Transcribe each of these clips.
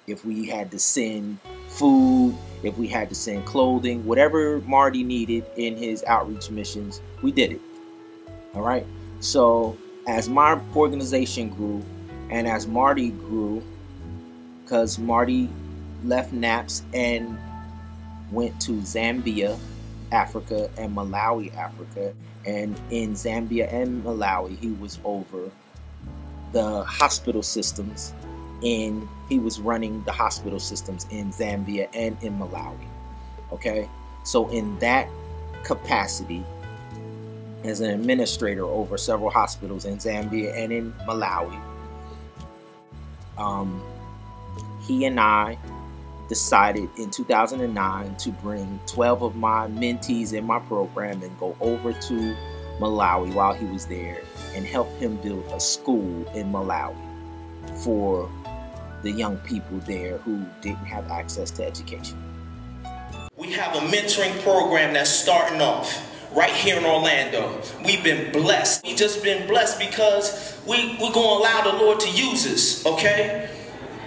If we had to send food, if we had to send clothing, whatever Marty needed in his outreach missions, we did it. All right. So as my organization grew and as Marty grew, because Marty left NAPS and went to Zambia, Africa, and Malawi, Africa. And in Zambia and Malawi, he was over the hospital systems, and he was running the hospital systems in Zambia and in Malawi. Okay, so in that capacity, as an administrator over several hospitals in Zambia and in Malawi, he and I decided in 2009 to bring 12 of my mentees in my program and go over to Malawi while he was there and help him build a school in Malawi for the young people there who didn't have access to education. We have a mentoring program that's starting off right here in Orlando. We've been blessed. We've just been blessed because we're going to allow the Lord to use us, okay?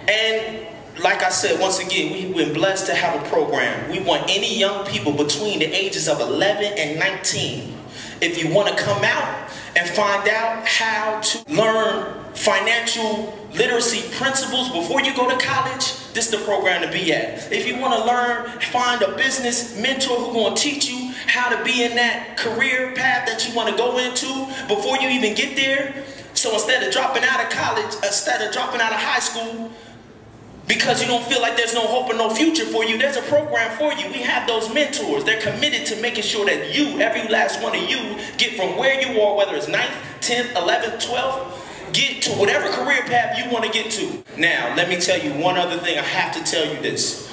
And like I said, once again, we've been blessed to have a program. We want any young people between the ages of 11 and 19. If you want to come out and find out how to learn financial literacy principles before you go to college, this is the program to be at. If you want to learn, find a business mentor who's going to teach you how to be in that career path that you want to go into before you even get there. So instead of dropping out of college, instead of dropping out of high school, because you don't feel like there's no hope or no future for you, there's a program for you. We have those mentors. They're committed to making sure that you, every last one of you, get from where you are, whether it's 9th, 10th, 11th, 12th, get to whatever career path you want to get to. Now, let me tell you one other thing. I have to tell you this.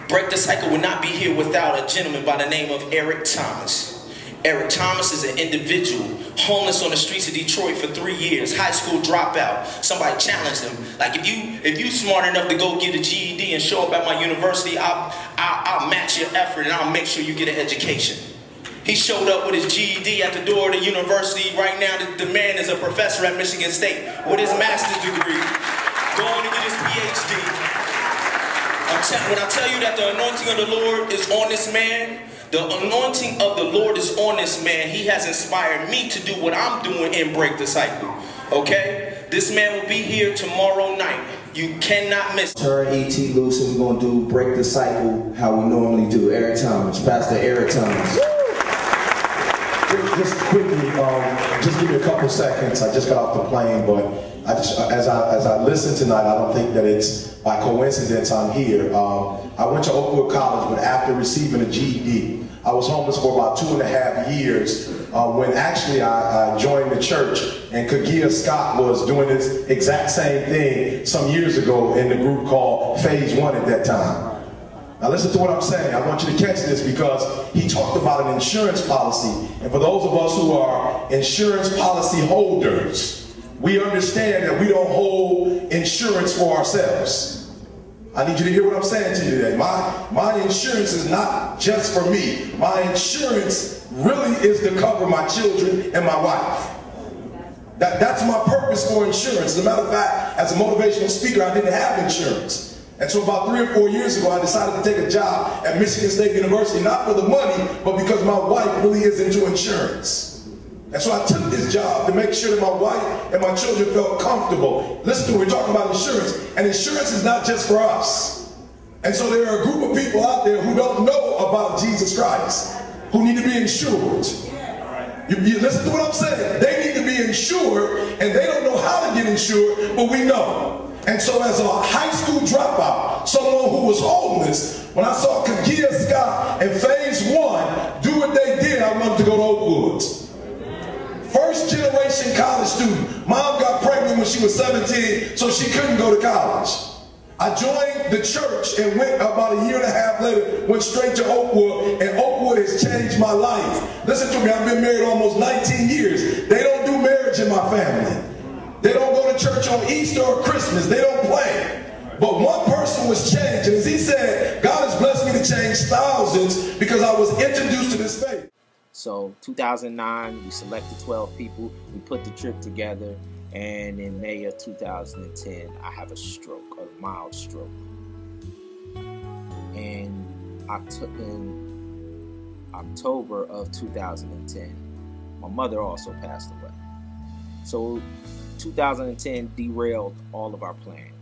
Break the Cycle would not be here without a gentleman by the name of Eric Thomas. Eric Thomas is an individual homeless on the streets of Detroit for 3 years, high school dropout. Somebody challenged him, like, if you smart enough to go get a GED and show up at my university, I'll match your effort and I'll make sure you get an education. He showed up with his GED at the door of the university. Right now, the man is a professor at Michigan State with his master's degree, going to get his PhD. When I tell you that the anointing of the Lord is on this man, the anointing of the Lord is on this man. He has inspired me to do what I'm doing in Break the Cycle. Okay? This man will be here tomorrow night. You cannot miss it. Turn E.T. loose and we're going to do Break the Cycle how we normally do. Eric Thomas, Pastor Eric Thomas. Just quickly, just give me a couple seconds. I just got off the plane, but as I listen tonight, I don't think that it's by coincidence I'm here. I went to Oakwood College, but after receiving a GED, I was homeless for about 2.5 years when actually I joined the church, and Kagia Scott was doing this exact same thing some years ago in the group called Phase 1 at that time. Now listen to what I'm saying. I want you to catch this because he talked about an insurance policy. And for those of us who are insurance policy holders, we understand that we don't hold insurance for ourselves. I need you to hear what I'm saying to you today. My insurance is not just for me. My insurance really is to cover my children and my wife. That's my purpose for insurance. As a matter of fact, as a motivational speaker, I didn't have insurance. And so about 3 or 4 years ago, I decided to take a job at Michigan State University, not for the money, but because my wife really is into insurance. And so I took this job to make sure that my wife and my children felt comfortable. Listen to, we're talking about insurance, and insurance is not just for us. And so there are a group of people out there who don't know about Jesus Christ, who need to be insured. You listen to what I'm saying. They need to be insured, and they don't know how to get insured, but we know. And so as a high school dropout, someone who was homeless, when I saw Kagia Scott and Phase 1 do what they did, I wanted to go to Oakwood. First generation college student. Mom got pregnant when she was 17, so she couldn't go to college. I joined the church and went about 1.5 years later, went straight to Oakwood, and Oakwood has changed my life. Listen to me, I've been married almost 19 years. They don't do marriage in my family. They don't go to church on Easter or Christmas. They don't play. But one person was changed, and as he said, God has blessed me to change thousands because I was introduced to this faith. So 2009, we selected 12 people. We put the trip together, And in May of 2010, I have a stroke, a mild stroke. And in October of 2010, my mother also passed away. So 2010 derailed all of our plans.